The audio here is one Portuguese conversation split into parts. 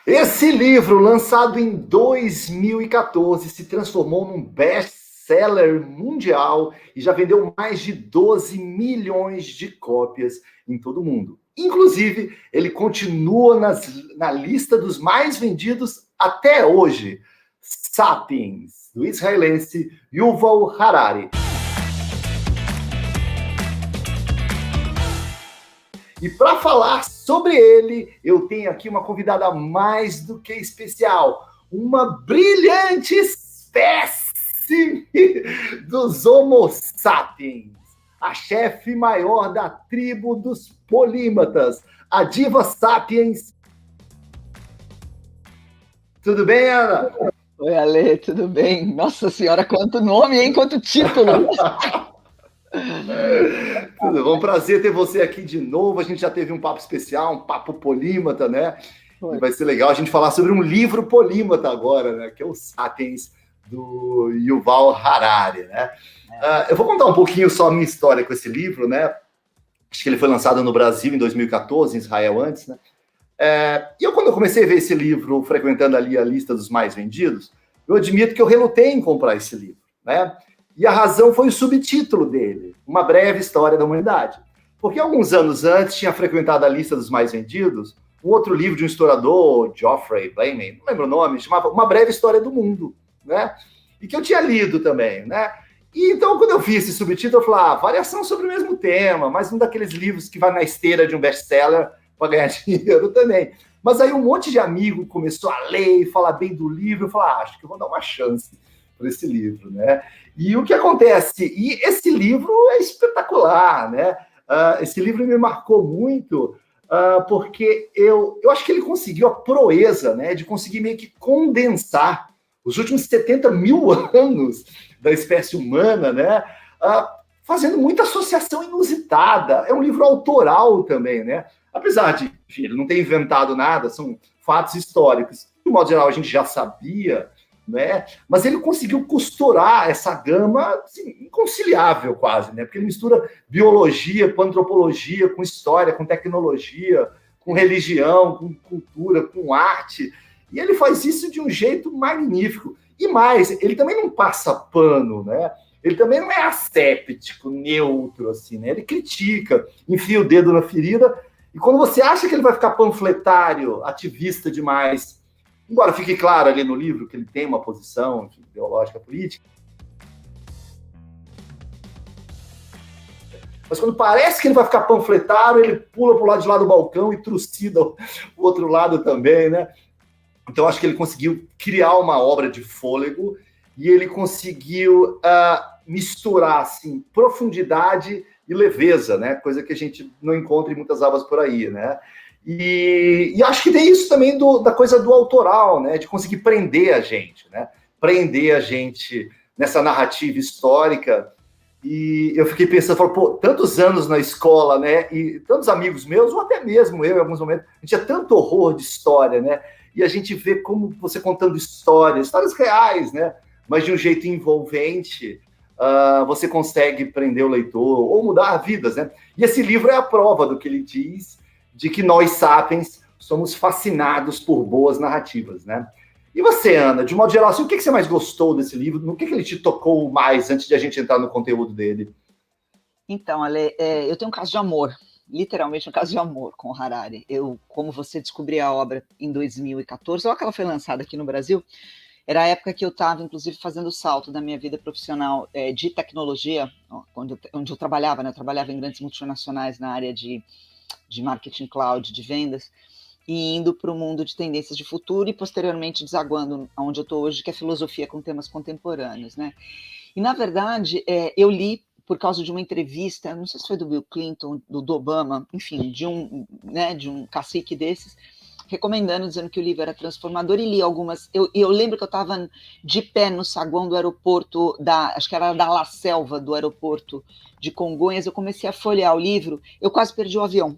Esse livro, lançado em 2014, se transformou num best-seller mundial e já vendeu mais de 12 milhões de cópias em todo o mundo. Inclusive, ele continua na lista dos mais vendidos até hoje. Sapiens, do israelense Yuval Harari. E para falar sobre ele, eu tenho aqui uma convidada mais do que especial, uma brilhante espécie dos Homo sapiens, a chefe maior da tribo dos polímatas, a diva sapiens. Tudo bem, Ana? Oi, Ale, tudo bem? Nossa Senhora, quanto nome, hein? Quanto título! Tudo bom, prazer ter você aqui de novo. A gente já teve um papo especial, um papo polímata, né? E vai ser legal a gente falar sobre um livro polímata agora, né? Que é o Sapiens, do Yuval Harari, né? Eu vou contar um pouquinho só a minha história com esse livro, né? Acho que ele foi lançado no Brasil em 2014, em Israel antes, né? E quando eu comecei a ver esse livro, frequentando ali a lista dos mais vendidos, eu admito que eu relutei em comprar esse livro, né? E a razão foi o subtítulo dele, Uma Breve História da Humanidade. Porque alguns anos antes tinha frequentado a lista dos mais vendidos um outro livro de um historiador, Geoffrey Blamey, não lembro o nome, chamava Uma Breve História do Mundo, né? E que eu tinha lido também, né? E então, quando eu vi esse subtítulo, eu falei, variação sobre o mesmo tema, mas um daqueles livros que vai na esteira de um best-seller para ganhar dinheiro também. Mas aí um monte de amigo começou a ler e falar bem do livro, eu falei, acho que eu vou dar uma chance para esse livro, né? E o que acontece? E esse livro é espetacular, né? Esse livro me marcou muito, porque eu acho que ele conseguiu a proeza, né, de conseguir meio que condensar os últimos 70 mil anos da espécie humana, né? Fazendo muita associação inusitada. É um livro autoral também, né? Apesar de, enfim, ele não ter inventado nada, são fatos históricos. De modo geral, a gente já sabia, né? Mas ele conseguiu costurar essa gama assim, inconciliável quase, né? Porque ele mistura biologia com antropologia, com história, com tecnologia, com religião, com cultura, com arte. E ele faz isso de um jeito magnífico. E mais, ele também não passa pano, né? Ele também não é asséptico, neutro, assim, né? Ele critica, enfia o dedo na ferida, e quando você acha que ele vai ficar panfletário, ativista demais, embora fique claro ali no livro que ele tem uma posição ideológica política, mas quando parece que ele vai ficar panfletário, ele pula para o lado de lá do balcão e trucida o outro lado também, né? Então, acho que ele conseguiu criar uma obra de fôlego e ele conseguiu misturar assim, profundidade e leveza, né? Coisa que a gente não encontra em muitas obras por aí, né? E acho que tem isso também da coisa do autoral, né? De conseguir prender a gente, né? Prender a gente nessa narrativa histórica. E eu fiquei pensando, pô, tantos anos na escola, né? E tantos amigos meus, ou até mesmo eu, em alguns momentos, a gente tinha tanto horror de história, né? E a gente vê como você contando histórias reais, né? Mas de um jeito envolvente, você consegue prender o leitor ou mudar vidas, né? E esse livro é a prova do que ele diz, de que nós, sapiens, somos fascinados por boas narrativas, né? E você, Ana, de modo geral, assim, o que você mais gostou desse livro? No que ele te tocou mais antes de a gente entrar no conteúdo dele? Então, Ale, eu tenho um caso de amor, literalmente um caso de amor com o Harari. Como você descobri a obra em 2014, logo que ela foi lançada aqui no Brasil, era a época que eu estava, inclusive, fazendo o salto da minha vida profissional de tecnologia, onde eu trabalhava, né? Eu trabalhava em grandes multinacionais na área de marketing cloud, de vendas, e indo para o mundo de tendências de futuro e, posteriormente, desaguando onde eu estou hoje, que é filosofia com temas contemporâneos, né? E, na verdade, eu li por causa de uma entrevista, não sei se foi do Bill Clinton, do Obama, enfim, de um cacique desses, recomendando, dizendo que o livro era transformador, e li algumas. Eu lembro que eu estava de pé no saguão do aeroporto, acho que era da La Selva, do aeroporto de Congonhas, eu comecei a folhear o livro, eu quase perdi o avião.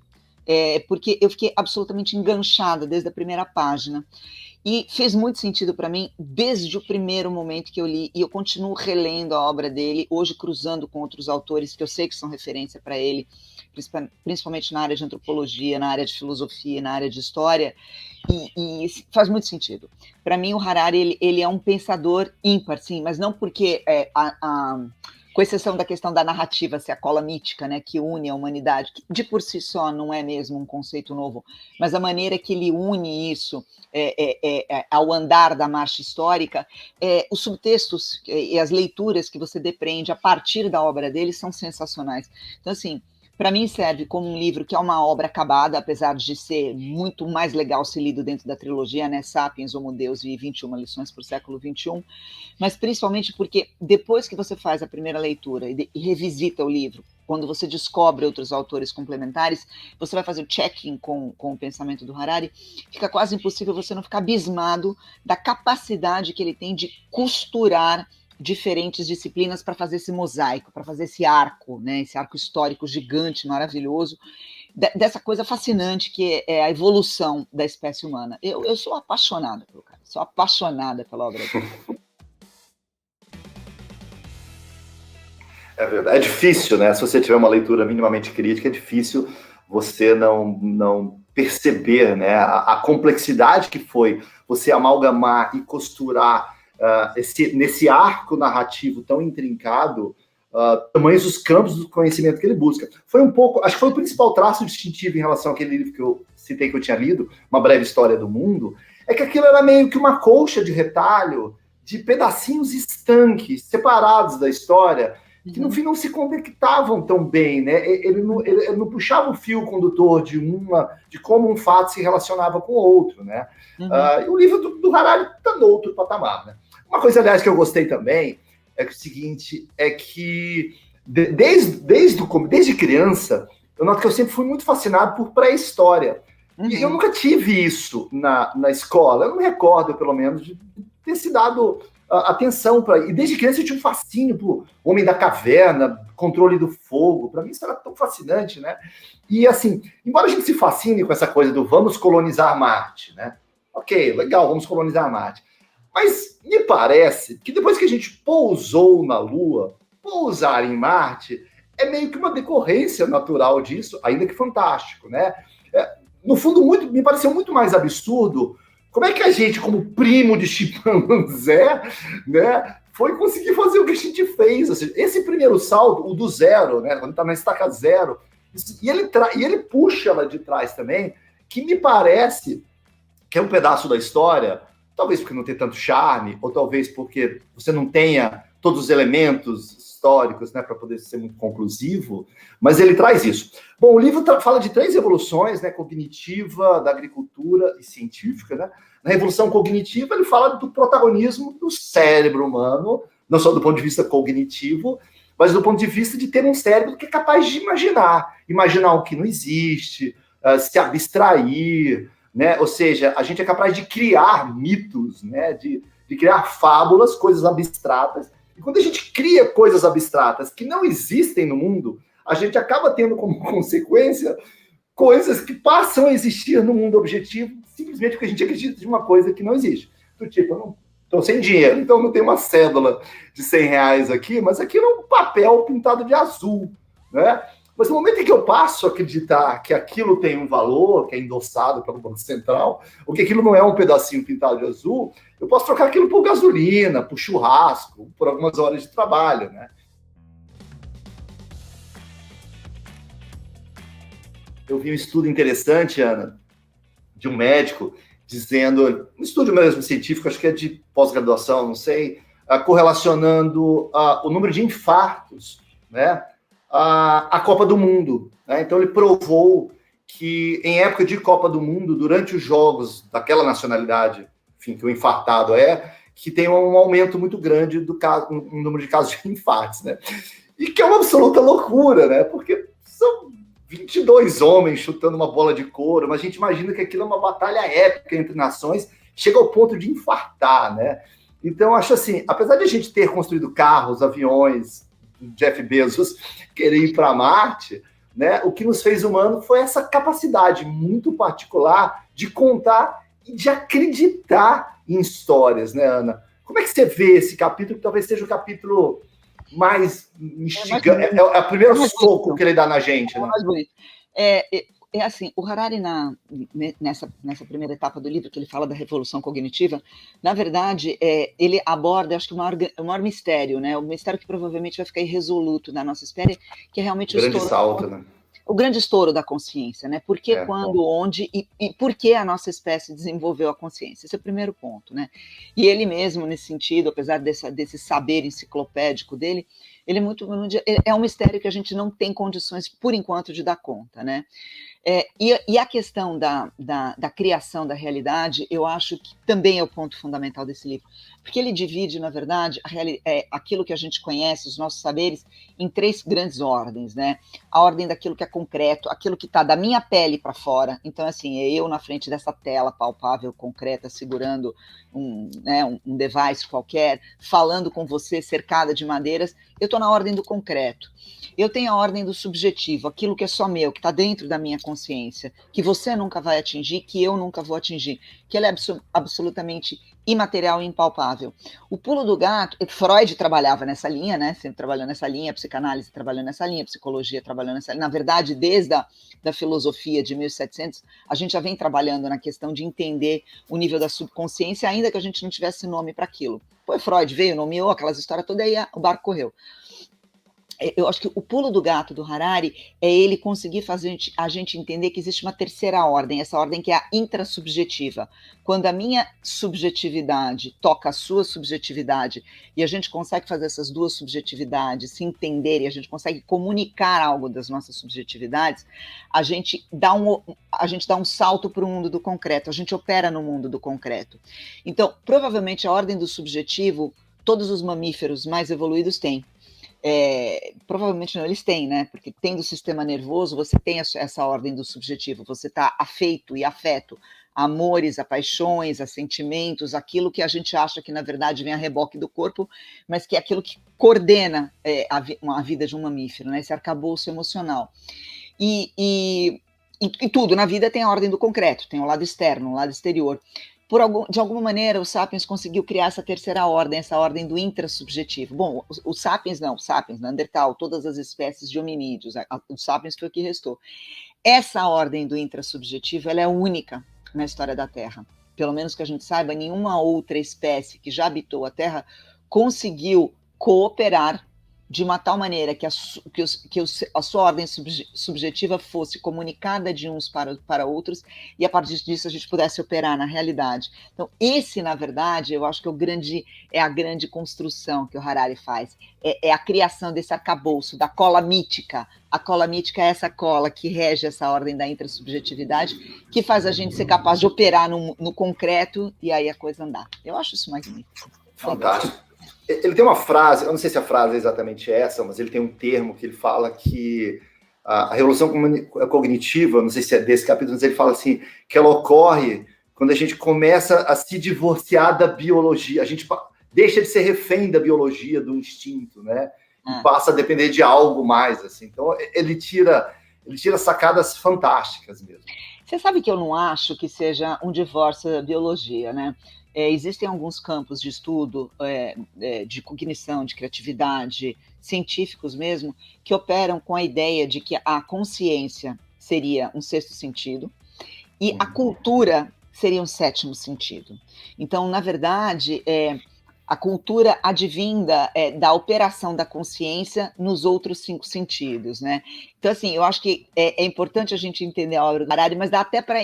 porque eu fiquei absolutamente enganchada desde a primeira página. E fez muito sentido para mim desde o primeiro momento que eu li, e eu continuo relendo a obra dele, hoje cruzando com outros autores que eu sei que são referência para ele, principalmente na área de antropologia, na área de filosofia, na área de história, e faz muito sentido. Para mim, o Harari ele é um pensador ímpar, sim, mas não porque com exceção da questão da narrativa ser a cola mítica, né, que une a humanidade, que de por si só não é mesmo um conceito novo, mas a maneira que ele une isso ao andar da marcha histórica, os subtextos e as leituras que você depreende a partir da obra dele são sensacionais. Então, assim, para mim serve como um livro que é uma obra acabada, apesar de ser muito mais legal ser lido dentro da trilogia, né, Sapiens, Homo Deus e 21 lições para o século XXI, mas principalmente porque depois que você faz a primeira leitura e revisita o livro, quando você descobre outros autores complementares, você vai fazer o check-in com o pensamento do Harari, fica quase impossível você não ficar abismado da capacidade que ele tem de costurar diferentes disciplinas para fazer esse mosaico, para fazer esse arco, né, esse arco histórico gigante, maravilhoso, dessa coisa fascinante que é a evolução da espécie humana. Eu sou apaixonada pelo cara, sou apaixonada pela obra dele. É verdade, é difícil, né? Se você tiver uma leitura minimamente crítica, é difícil você não perceber, né, a complexidade que foi você amalgamar e costurar nesse arco narrativo tão intrincado, tamanhos os campos do conhecimento que ele busca. Foi um pouco, acho que foi o principal traço distintivo em relação àquele livro que eu citei que eu tinha lido, Uma Breve História do Mundo, é que aquilo era meio que uma colcha de retalho de pedacinhos estanques, separados da história, que no fim não se conectavam tão bem, né? Ele não puxava o fio condutor de como um fato se relacionava com o outro, né? E o livro do Harari está no outro patamar, né? Uma coisa, aliás, que eu gostei também é que o seguinte, é que desde criança, eu noto que eu sempre fui muito fascinado por pré-história. E eu nunca tive isso na escola. Eu não me recordo, pelo menos, de ter se dado atenção para. E desde criança eu tinha um fascínio por Homem da Caverna, Controle do Fogo. Para mim isso era tão fascinante, né? E assim, embora a gente se fascine com essa coisa do vamos colonizar Marte, né? Ok, legal, vamos colonizar Marte. Mas me parece que depois que a gente pousou na Lua, pousar em Marte é meio que uma decorrência natural disso, ainda que fantástico, né? No fundo, me pareceu muito mais absurdo como é que a gente, como primo de chimpanzé, né, foi conseguir fazer o que a gente fez. Ou seja, esse primeiro salto, o do zero, né, quando está na estaca zero, e ele puxa ela de trás também, que me parece que é um pedaço da história, talvez porque não tem tanto charme, ou talvez porque você não tenha todos os elementos históricos, né, para poder ser muito conclusivo, mas ele traz isso. Bom, o livro fala de 3 revoluções, né, cognitiva, da agricultura e científica, né? Na revolução cognitiva, ele fala do protagonismo do cérebro humano, não só do ponto de vista cognitivo, mas do ponto de vista de ter um cérebro que é capaz de imaginar o que não existe, se abstrair, né? Ou seja, a gente é capaz de criar mitos, né? De criar fábulas, coisas abstratas. E quando a gente cria coisas abstratas que não existem no mundo, a gente acaba tendo como consequência coisas que passam a existir no mundo objetivo, simplesmente porque a gente acredita de uma coisa que não existe. Do tipo, eu não estou sem dinheiro, então não tenho uma cédula de R$100 aqui, mas aquilo é um papel pintado de azul, né? Mas no momento em que eu passo a acreditar que aquilo tem um valor, que é endossado pelo Banco Central, ou que aquilo não é um pedacinho pintado de azul, eu posso trocar aquilo por gasolina, por churrasco, por algumas horas de trabalho, né? Eu vi um estudo interessante, Ana, de um médico, dizendo, um estudo mesmo científico, acho que é de pós-graduação, não sei, correlacionando o número de infartos, né, à Copa do Mundo, né? Então ele provou que em época de Copa do Mundo, durante os jogos daquela nacionalidade, enfim, que o infartado que tem um aumento muito grande do número de casos de infartos, né? E que é uma absoluta loucura, né? Porque são 22 homens chutando uma bola de couro, mas a gente imagina que aquilo é uma batalha épica entre nações, chega ao ponto de infartar, né? Então, acho assim, apesar de a gente ter construído carros, aviões, Jeff Bezos querer ir para Marte, né, o que nos fez humano foi essa capacidade muito particular de contar e de acreditar em histórias, né, Ana? Como é que você vê esse capítulo, que talvez seja o capítulo mais instigante, é o primeiro soco que ele dá na gente, né? Mais bonito. Assim, o Harari, nessa primeira etapa do livro, que ele fala da revolução cognitiva, na verdade, ele aborda, acho que o maior mistério, né? O mistério que provavelmente vai ficar irresoluto na nossa espécie, que é realmente grande salto, né? O grande estouro da consciência, né? Por que, quando, onde e por que a nossa espécie desenvolveu a consciência? Esse é o primeiro ponto, né? E ele mesmo, nesse sentido, apesar desse saber enciclopédico dele, ele é um mistério que a gente não tem condições, por enquanto, de dar conta, né? E a questão da criação da realidade, eu acho que também é o ponto fundamental desse livro, porque ele divide, na verdade, aquilo que a gente conhece, os nossos saberes, em 3 grandes ordens, né? A ordem daquilo que é concreto, aquilo que está da minha pele para fora, então, assim, é eu na frente dessa tela palpável, concreta, segurando um device qualquer, falando com você, cercada de madeiras, eu estou na ordem do concreto. Eu tenho a ordem do subjetivo, aquilo que é só meu, que está dentro da minha consciência, que você nunca vai atingir, que eu nunca vou atingir, que ele é absolutamente imaterial e impalpável. O pulo do gato, Freud trabalhava nessa linha, né? Sempre trabalhando nessa linha, a psicanálise trabalhando nessa linha, a psicologia trabalhando nessa linha. Na verdade, desde da filosofia de 1700, a gente já vem trabalhando na questão de entender o nível da subconsciência, ainda que a gente não tivesse nome para aquilo. Pô, Freud veio, nomeou aquelas histórias todas, aí o barco correu. Eu acho que o pulo do gato do Harari é ele conseguir fazer a gente entender que existe uma terceira ordem, essa ordem que é a intrasubjetiva. Quando a minha subjetividade toca a sua subjetividade e a gente consegue fazer essas duas subjetividades se entenderem, a gente consegue comunicar algo das nossas subjetividades, a gente dá um salto para o mundo do concreto, a gente opera no mundo do concreto. Então, provavelmente a ordem do subjetivo, todos os mamíferos mais evoluídos têm. Provavelmente não, eles têm, né? Porque tendo o sistema nervoso, você tem essa ordem do subjetivo, você está afeito e afeto, a amores, a paixões, a sentimentos, aquilo que a gente acha que na verdade vem a reboque do corpo, mas que é aquilo que coordena a vida de um mamífero, né? Esse arcabouço emocional. E tudo na vida tem a ordem do concreto, tem o lado externo, o lado exterior. De alguma maneira, o Sapiens conseguiu criar essa terceira ordem, essa ordem do intrasubjetivo. Bom, o Sapiens, Neandertal, todas as espécies de hominídeos, o Sapiens foi o que restou. Essa ordem do intrasubjetivo, ela é única na história da Terra. Pelo menos que a gente saiba, nenhuma outra espécie que já habitou a Terra conseguiu cooperar de uma tal maneira que a sua ordem subjetiva fosse comunicada de uns para outros e a partir disso a gente pudesse operar na realidade. Então, esse, na verdade, eu acho que é a grande construção que o Harari faz. É a criação desse arcabouço, da cola mítica. A cola mítica é essa cola que rege essa ordem da intrasubjetividade, que faz a gente ser capaz de operar no concreto e aí a coisa andar. Eu acho isso magnífico. Fantástico. Ele tem uma frase, eu não sei se a frase é exatamente essa, mas ele tem um termo que ele fala que a revolução cognitiva, não sei se é desse capítulo, mas ele fala assim, que ela ocorre quando a gente começa a se divorciar da biologia, a gente deixa de ser refém da biologia, do instinto, né? E passa a depender de algo mais, assim. Então, ele tira sacadas fantásticas mesmo. Você sabe que eu não acho que seja um divórcio da biologia, né? Existem alguns campos de estudo de cognição, de criatividade, científicos mesmo, que operam com a ideia de que a consciência seria um sexto sentido e a cultura seria um sétimo sentido. Então, na verdade, a cultura advinda da operação da consciência nos outros 5 sentidos, né? Então, assim, eu acho que é importante a gente entender a obra do Harari, mas dá até para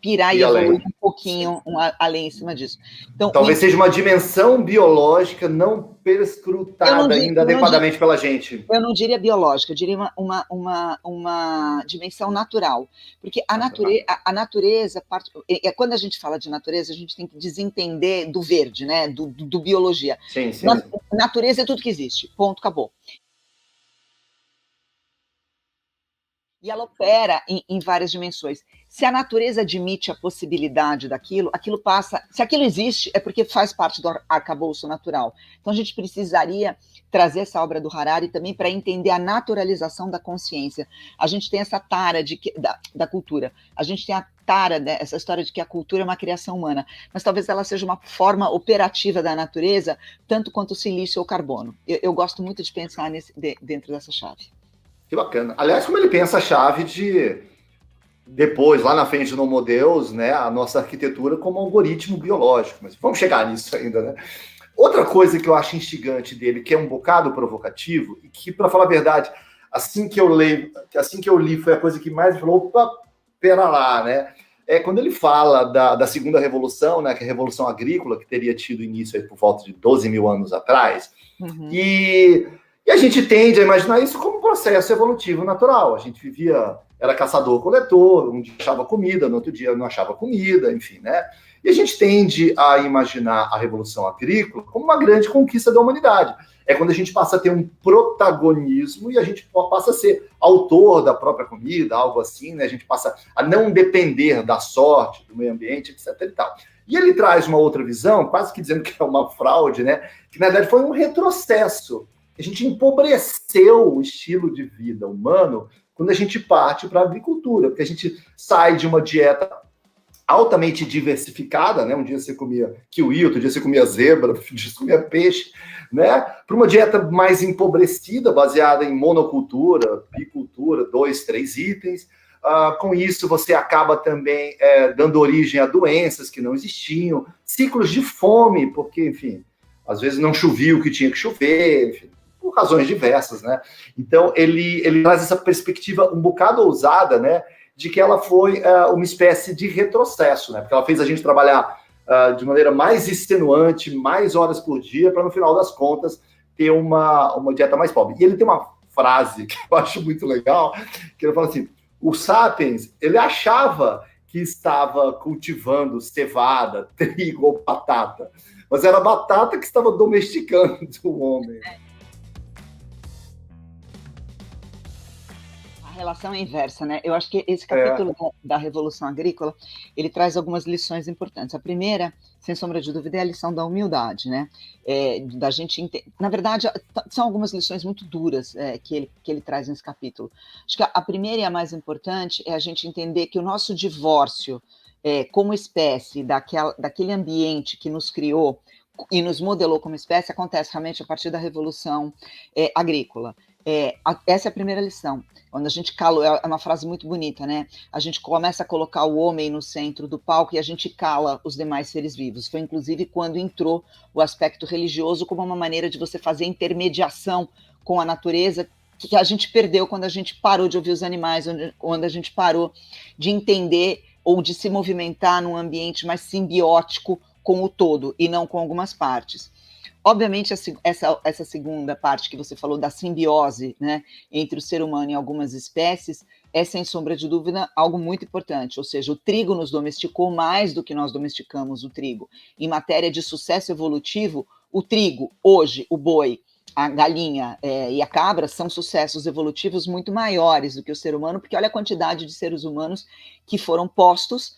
pirar e evoluir um pouquinho além em cima disso. Então, talvez seja uma dimensão biológica não perscrutada ainda adequadamente pela gente. Eu não diria biológica, eu diria uma dimensão natural. Porque a natureza, quando a gente fala de natureza, a gente tem que desentender do verde, né? Do biologia. Sim. Natureza é tudo que existe, ponto, acabou. E ela opera em várias dimensões. Se a natureza admite a possibilidade daquilo, aquilo passa. Se aquilo existe, é porque faz parte do arcabouço natural. Então a gente precisaria trazer essa obra do Harari também para entender a naturalização da consciência. A gente tem essa tara da cultura. A gente tem a tara dessa história de que a cultura é uma criação humana, mas talvez ela seja uma forma operativa da natureza, tanto quanto o silício ou o carbono. Eu gosto muito de pensar dentro dessa chave. Que bacana. Aliás, como ele pensa a chave de depois, lá na frente no Homo Deus, né, a nossa arquitetura como algoritmo biológico. Mas vamos chegar nisso ainda, né? Outra coisa que eu acho instigante dele, que é um bocado provocativo, e que, para falar a verdade, assim que eu li, foi a coisa que mais me falou, opa, pera lá, né? É quando ele fala da segunda revolução, né, que é a revolução agrícola, que teria tido início aí por volta de 12 mil anos atrás, e a gente tende a imaginar isso como um processo evolutivo natural. A gente era caçador-coletor, um dia achava comida, no outro dia não achava comida, enfim, né? E a gente tende a imaginar a Revolução Agrícola como uma grande conquista da humanidade. É quando a gente passa a ter um protagonismo e a gente passa a ser autor da própria comida, algo assim, né? A gente passa a não depender da sorte, do meio ambiente, etc. e tal. E ele traz uma outra visão, quase que dizendo que é uma fraude, né? Que na verdade foi um retrocesso. A gente empobreceu o estilo de vida humano quando a gente parte para a agricultura, porque a gente sai de uma dieta altamente diversificada, né? Um dia você comia kiwi, outro dia você comia zebra, outro dia você comia peixe, né? Para uma dieta mais empobrecida, baseada em monocultura, bicultura, 2, 3 itens. Com isso, você acaba também dando origem a doenças que não existiam, ciclos de fome, porque, enfim, às vezes não chovia o que tinha que chover, enfim, por razões diversas, né? Então, ele traz essa perspectiva um bocado ousada, né? De que ela foi uma espécie de retrocesso, né? Porque ela fez a gente trabalhar de maneira mais extenuante, mais horas por dia, para no final das contas ter uma dieta mais pobre. E ele tem uma frase que eu acho muito legal, que ele fala assim, o Sapiens, ele achava que estava cultivando cevada, trigo ou batata, mas era a batata que estava domesticando o homem. Relação é inversa, né? Eu acho que esse capítulo da Revolução Agrícola, ele traz algumas lições importantes. A primeira, sem sombra de dúvida, é a lição da humildade, né? Da gente, na verdade, são algumas lições muito duras que ele traz nesse capítulo. Acho que a primeira e a mais importante é a gente entender que o nosso divórcio como espécie daquele ambiente que nos criou e nos modelou como espécie acontece realmente a partir da Revolução Agrícola. Essa é a primeira lição. Quando a gente cala, é uma frase muito bonita, né? A gente começa a colocar o homem no centro do palco e a gente cala os demais seres vivos. Foi inclusive quando entrou o aspecto religioso como uma maneira de você fazer intermediação com a natureza, que a gente perdeu quando a gente parou de ouvir os animais, quando a gente parou de entender ou de se movimentar num ambiente mais simbiótico com o todo e não com algumas partes. Obviamente, essa segunda parte que você falou da simbiose, né, entre o ser humano e algumas espécies é, sem sombra de dúvida, algo muito importante. Ou seja, o trigo nos domesticou mais do que nós domesticamos o trigo. Em matéria de sucesso evolutivo, o trigo, hoje, o boi, a galinha e a cabra são sucessos evolutivos muito maiores do que o ser humano, porque olha a quantidade de seres humanos que foram postos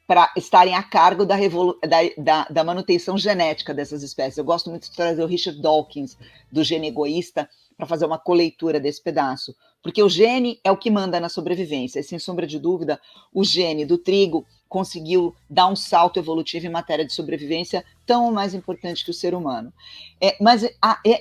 para estarem a cargo da manutenção genética dessas espécies. Eu gosto muito de trazer o Richard Dawkins, do Gene Egoísta, para fazer uma coleitura desse pedaço, porque o gene é o que manda na sobrevivência, e sem sombra de dúvida, o gene do trigo conseguiu dar um salto evolutivo em matéria de sobrevivência tão ou mais importante que o ser humano. Mas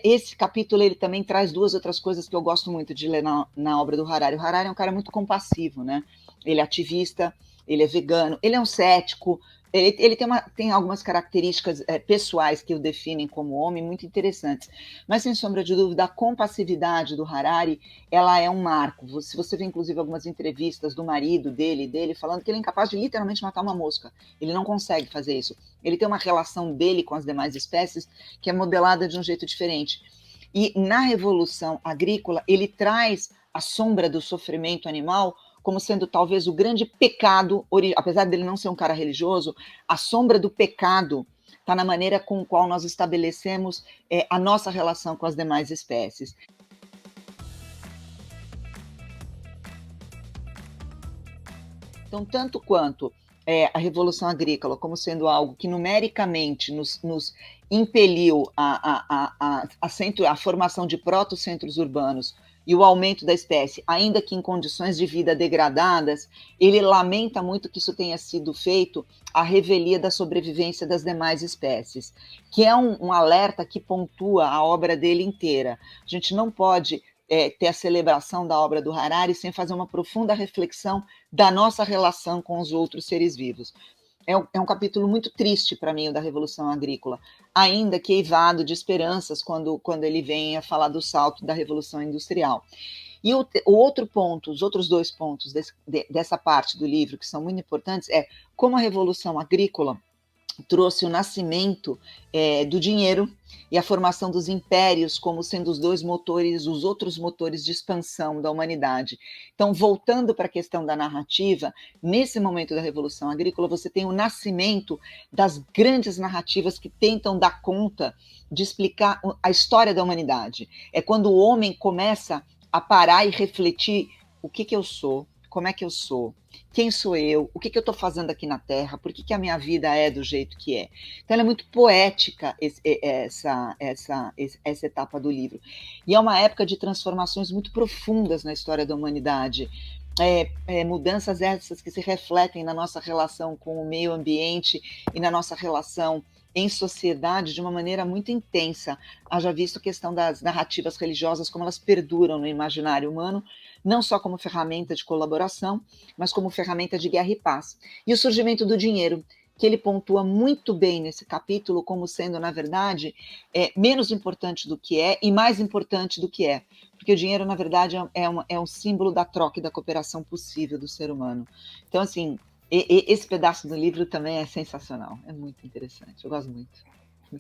esse capítulo ele também traz duas outras coisas que eu gosto muito de ler na obra do Harari. O Harari é um cara muito compassivo, né? Ele é ativista, ele é vegano, ele é um cético, ele tem algumas características pessoais que o definem como homem muito interessantes, mas sem sombra de dúvida a compassividade do Harari, ela é um marco. Se você vê inclusive algumas entrevistas do marido dele falando que ele é incapaz de literalmente matar uma mosca, ele não consegue fazer isso, ele tem uma relação dele com as demais espécies que é modelada de um jeito diferente. E na Revolução Agrícola ele traz a sombra do sofrimento animal como sendo talvez o grande pecado, apesar dele não ser um cara religioso, a sombra do pecado está na maneira com a qual nós estabelecemos a nossa relação com as demais espécies. Então, tanto quanto a Revolução Agrícola como sendo algo que numericamente nos impeliu a formação de protocentros urbanos e o aumento da espécie, ainda que em condições de vida degradadas, ele lamenta muito que isso tenha sido feito à revelia da sobrevivência das demais espécies, que é um alerta que pontua a obra dele inteira. A gente não pode ter a celebração da obra do Harari sem fazer uma profunda reflexão da nossa relação com os outros seres vivos. É um capítulo muito triste para mim, o da Revolução Agrícola, ainda que eivado de esperanças quando ele vem a falar do salto da Revolução Industrial. E o outro ponto, os outros 2 pontos dessa parte do livro que são muito importantes é como a Revolução Agrícola trouxe o nascimento do dinheiro e a formação dos impérios como sendo os outros motores de expansão da humanidade. Então, voltando para a questão da narrativa, nesse momento da Revolução Agrícola, você tem o nascimento das grandes narrativas que tentam dar conta de explicar a história da humanidade. É quando o homem começa a parar e refletir o que eu sou, como é que eu sou, quem sou eu, o que eu estou fazendo aqui na Terra, por que a minha vida é do jeito que é. Então, ela é muito poética, essa etapa do livro. E é uma época de transformações muito profundas na história da humanidade. Mudanças essas que se refletem na nossa relação com o meio ambiente e na nossa relação em sociedade de uma maneira muito intensa. Haja visto a questão das narrativas religiosas, como elas perduram no imaginário humano, não só como ferramenta de colaboração, mas como ferramenta de guerra e paz. E o surgimento do dinheiro, que ele pontua muito bem nesse capítulo como sendo, na verdade, menos importante do que é e mais importante do que é. Porque o dinheiro, na verdade, é um símbolo da troca e da cooperação possível do ser humano. Então, assim, esse pedaço do livro também é sensacional, é muito interessante, eu gosto muito.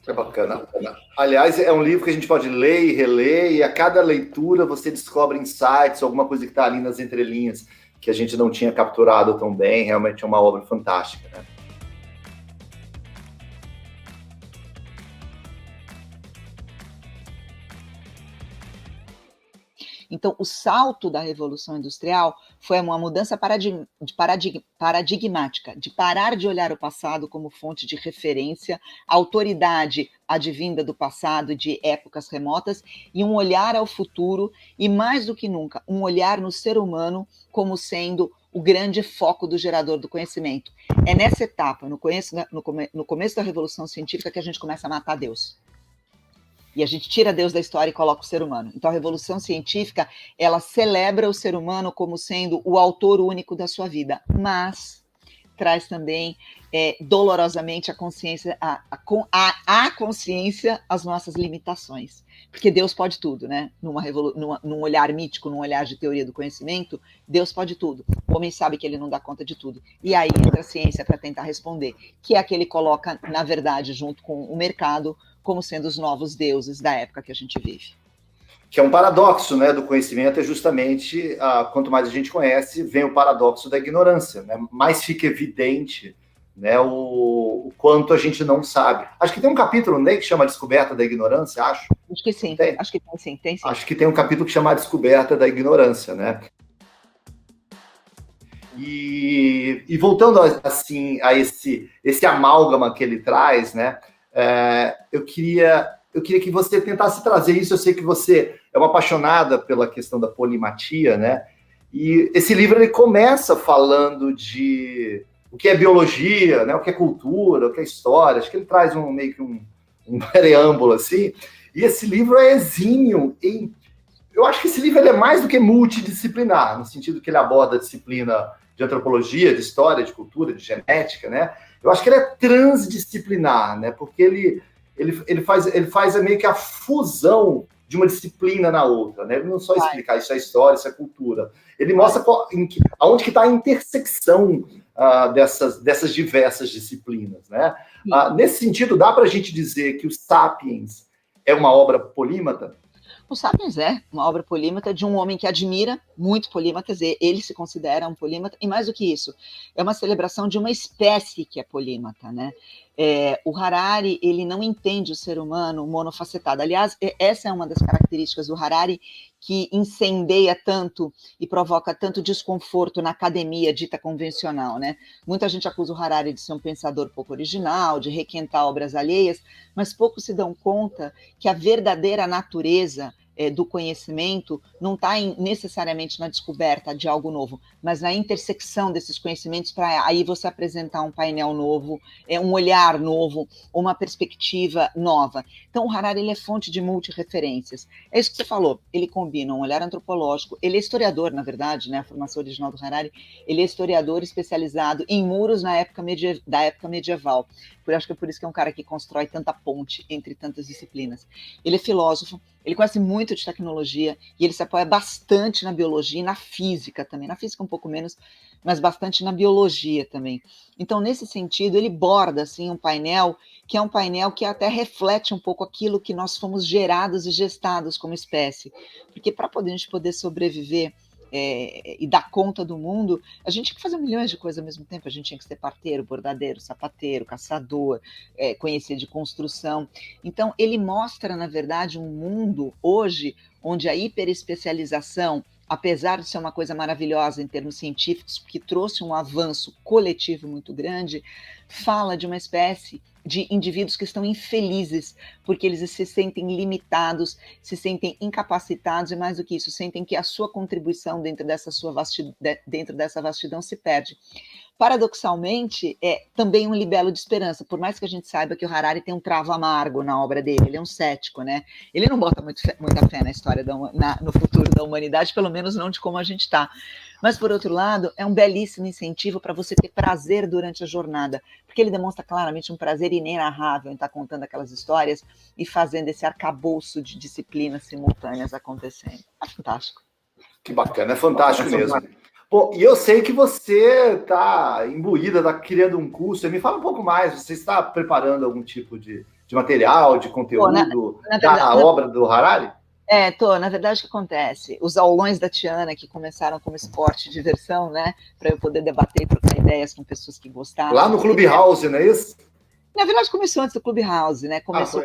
É bacana. Aliás, é um livro que a gente pode ler e reler, e a cada leitura você descobre insights, alguma coisa que está ali nas entrelinhas que a gente não tinha capturado tão bem. Realmente é uma obra fantástica, né? Então, o salto da Revolução Industrial foi uma mudança paradigmática, de parar de olhar o passado como fonte de referência, autoridade advinda do passado de épocas remotas, e um olhar ao futuro, e mais do que nunca, um olhar no ser humano como sendo o grande foco do gerador do conhecimento. É nessa etapa, no começo da Revolução Científica, que a gente começa a matar Deus. E a gente tira Deus da história e coloca o ser humano. Então, a Revolução Científica, ela celebra o ser humano como sendo o autor único da sua vida, mas traz também dolorosamente a consciência, a consciência as nossas limitações. Porque Deus pode tudo, né? Num olhar mítico, num olhar de teoria do conhecimento, Deus pode tudo. O homem sabe que ele não dá conta de tudo. E aí entra a ciência para tentar responder, que é a que ele coloca, na verdade, junto com o mercado, como sendo os novos deuses da época que a gente vive. Que é um paradoxo, né, do conhecimento, é justamente, quanto mais a gente conhece, vem o paradoxo da ignorância, né? Mais fica evidente, né, o quanto a gente não sabe. Acho que tem um capítulo, né, que chama Descoberta da Ignorância, acho. Acho que sim, acho que tem sim. Acho que tem um capítulo que chama Descoberta da Ignorância, né? E voltando assim a esse amálgama que ele traz, né? Eu queria que você tentasse trazer isso. Eu sei que você é uma apaixonada pela questão da polimatia, né? E esse livro ele começa falando de o que é biologia, né? O que é cultura, o que é história. Acho que ele traz meio que um preâmbulo assim. E esse livro é exímio em... Eu acho que esse livro ele é mais do que multidisciplinar, no sentido que ele aborda a disciplina de antropologia, de história, de cultura, de genética, né? Eu acho que ele é transdisciplinar, né? Porque ele faz meio que a fusão de uma disciplina na outra, né? Ele não só explicar isso é história, isso é cultura. Ele mostra aonde que está a intersecção dessas diversas disciplinas, né? Nesse sentido, dá para a gente dizer que o Sapiens é uma obra polímata? O Sapiens é uma obra polímata de um homem que admira muito polímatas, ele se considera um polímata, e mais do que isso, é uma celebração de uma espécie que é polímata, né? O Harari, ele não entende o ser humano monofacetado. Aliás, essa é uma das características do Harari que incendeia tanto e provoca tanto desconforto na academia dita convencional, né? Muita gente acusa o Harari de ser um pensador pouco original, de requentar obras alheias, mas poucos se dão conta que a verdadeira natureza do conhecimento não está necessariamente na descoberta de algo novo, mas na intersecção desses conhecimentos para aí você apresentar um painel novo, um olhar novo, uma perspectiva nova. Então o Harari ele é fonte de multireferências. É isso que você falou, ele combina um olhar antropológico, ele é historiador, na verdade, né, a formação original do Harari, ele é historiador especializado em muros da época medieval. Acho que é por isso que é um cara que constrói tanta ponte entre tantas disciplinas. Ele é filósofo, ele conhece muito de tecnologia e ele se apoia bastante na biologia e na física também. Na física um pouco menos, mas bastante na biologia também. Então, nesse sentido, ele borda assim, um painel que é um painel que até reflete um pouco aquilo que nós fomos gerados e gestados como espécie. Porque para a gente poder sobreviver e dar conta do mundo, a gente tinha que fazer milhões de coisas ao mesmo tempo. A gente tinha que ser parteiro, bordadeiro, sapateiro, caçador, conhecer de construção. Então, ele mostra, na verdade, um mundo hoje onde a hiperespecialização, apesar de ser uma coisa maravilhosa em termos científicos, que trouxe um avanço coletivo muito grande, fala de uma espécie de indivíduos que estão infelizes, porque eles se sentem limitados, se sentem incapacitados e, mais do que isso, sentem que a sua contribuição dentro dessa vastidão se perde. Paradoxalmente, é também um libelo de esperança, por mais que a gente saiba que o Harari tem um travo amargo na obra dele, ele é um cético, né? Ele não bota muita fé na história, no futuro da humanidade, pelo menos não de como a gente está. Mas, por outro lado, é um belíssimo incentivo para você ter prazer durante a jornada, porque ele demonstra claramente um prazer inenarrável em estar contando aquelas histórias e fazendo esse arcabouço de disciplinas simultâneas acontecendo. É fantástico. Que bacana, é fantástico mesmo. Bom, e eu sei que você está imbuída, está criando um curso. Me fala um pouco mais. Você está preparando algum tipo de material, de conteúdo da obra do Harari? Na verdade, o que acontece? Os aulões da Tiana, que começaram como esporte e diversão, né? Para eu poder debater e trocar ideias com pessoas que gostavam. Lá no Clubhouse, não é isso? Na verdade, começou antes do Clubhouse, né? Começou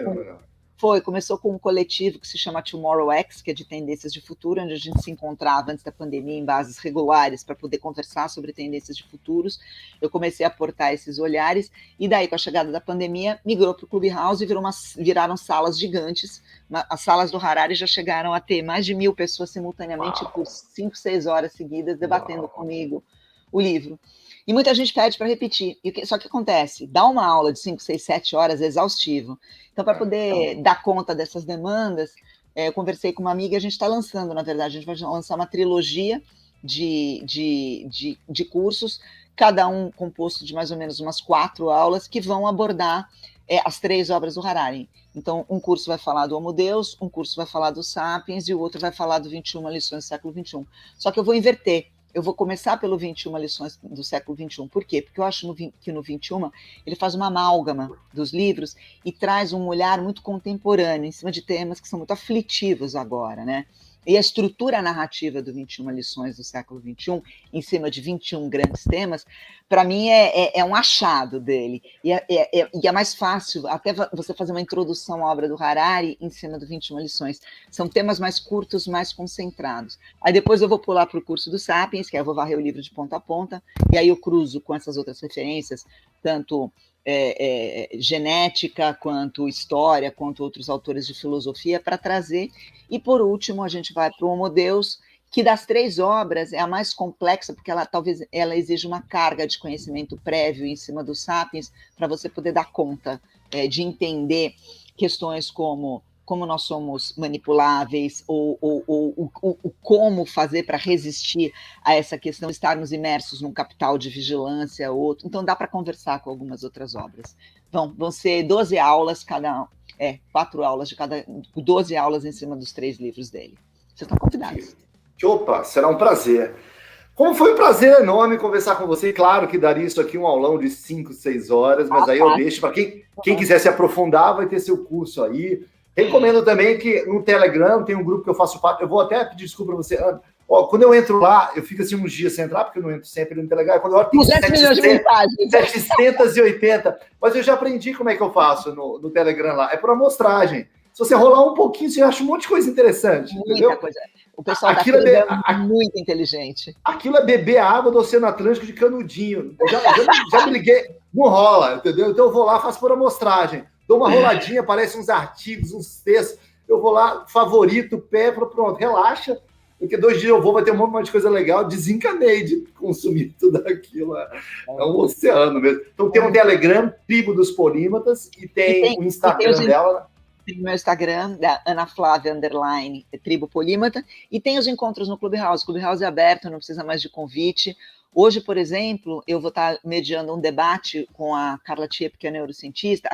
com um coletivo que se chama Tomorrow X, que é de tendências de futuro, onde a gente se encontrava antes da pandemia em bases regulares para poder conversar sobre tendências de futuros. Eu comecei a aportar esses olhares, e daí, com a chegada da pandemia, migrou para o Clubhouse e viraram salas gigantes. As salas do Harari já chegaram a ter mais de 1.000 pessoas simultaneamente por 5, 6 horas seguidas, debatendo comigo o livro. E muita gente pede para repetir. Só que acontece, dar uma aula de 5, 6, 7 horas é exaustivo. Então, para poder dar conta dessas demandas, eu conversei com uma amiga e a gente está lançando, na verdade, a gente vai lançar uma trilogia de cursos, cada um composto de mais ou menos umas 4 aulas, que vão abordar as 3 obras do Harari. Então, um curso vai falar do Homo Deus, um curso vai falar do Sapiens e o outro vai falar do 21 lições do século XXI. Só que eu vou inverter. Eu vou começar pelo 21 lições do século XXI. Por quê? Porque eu acho que no 21 ele faz uma amálgama dos livros e traz um olhar muito contemporâneo em cima de temas que são muito aflitivos agora, né? E a estrutura narrativa do 21 lições do século XXI, em cima de 21 grandes temas, para mim é um achado dele. E é mais fácil até você fazer uma introdução à obra do Harari em cima do 21 lições. São temas mais curtos, mais concentrados. Aí depois eu vou pular para o curso do Sapiens, que aí eu vou varrer o livro de ponta a ponta, e aí eu cruzo com essas outras referências, tanto genética, quanto história, quanto outros autores de filosofia, para trazer. E, por último, a gente vai para o Homo Deus, que das 3 obras é a mais complexa, porque talvez ela exige uma carga de conhecimento prévio em cima dos Sapiens, para você poder dar conta de entender questões como nós somos manipuláveis, ou como fazer para resistir a essa questão de estarmos imersos num capital de vigilância ou outro. Então, dá para conversar com algumas outras obras. Vão ser 12 aulas, 4 aulas de cada, 12 aulas em cima dos 3 livros dele. Vocês estão convidados. Opa, será um prazer. Como foi um prazer enorme conversar com você. Claro que daria isso aqui um aulão de 5, 6 horas, mas aí eu deixo para quem quiser se aprofundar, vai ter seu curso aí. Recomendo também que no Telegram tem um grupo que eu faço parte. Eu vou até pedir desculpa para você, Ana. Quando eu entro lá, eu fico assim uns dias sem entrar, porque eu não entro sempre no Telegram. Quando eu olho, tem 780. Mas eu já aprendi como é que eu faço no Telegram lá. É por amostragem. Se você rolar um pouquinho, você acha um monte de coisa interessante. Muita coisa. O pessoal da Aquilo tribo é, é muito inteligente. aquilo é beber água do Oceano Atlântico de canudinho. Já me liguei, não rola, entendeu? Então eu vou lá, faço por amostragem. Dou uma roladinha, aparecem uns artigos, uns textos. Eu vou lá, favorito, pé, pronto, relaxa. Porque 2 dias eu vou, vai ter um monte de coisa legal. Desencanei de consumir tudo aquilo. É um oceano mesmo. Então tem um Telegram, Tribo dos Polímatas, e tem o Instagram dela. Tem o meu Instagram, da Ana Flávia, _ Tribo Polímata, e tem os encontros no Clubhouse. O Clubhouse é aberto, não precisa mais de convite. Hoje, por exemplo, eu vou estar mediando um debate com a Carla Tiepp, que é neurocientista,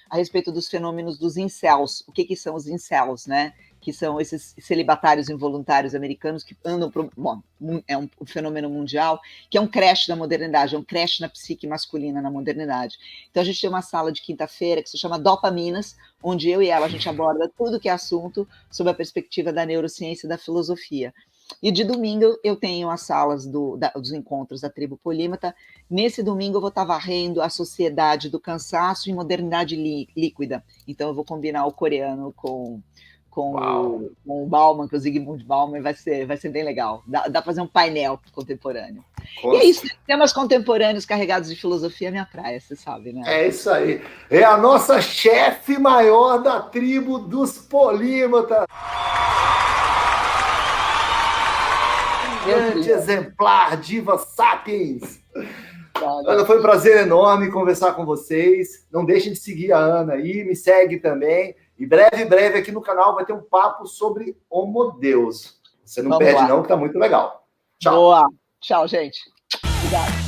a respeito dos fenômenos dos incels. O que são os incels, né? Que são esses celibatários involuntários americanos que andam... Bom, é um fenômeno mundial, que é um crash da modernidade, é um crash na psique masculina na modernidade. Então, a gente tem uma sala de quinta-feira que se chama Dopaminas, onde eu e ela, a gente aborda tudo que é assunto sob a perspectiva da neurociência e da filosofia. E de domingo eu tenho as salas dos encontros da Tribo Polímata. Nesse domingo eu vou estar varrendo a Sociedade do Cansaço e Modernidade Líquida. Então eu vou combinar o coreano com o Bauman, com o Zygmunt Bauman, vai ser bem legal. Dá para fazer um painel contemporâneo. Nossa. E é isso, temas contemporâneos carregados de filosofia é minha praia, você sabe, né? É isso aí. É a nossa chefe maior da Tribo dos Polímatas. Grande exemplar, Diva Sapiens. Ana, foi um prazer enorme conversar com vocês. Não deixem de seguir a Ana aí, me segue também. E breve aqui no canal vai ter um papo sobre homodeus. Você não perde não, que tá muito legal. Tchau. Boa. Tchau, gente. Obrigado.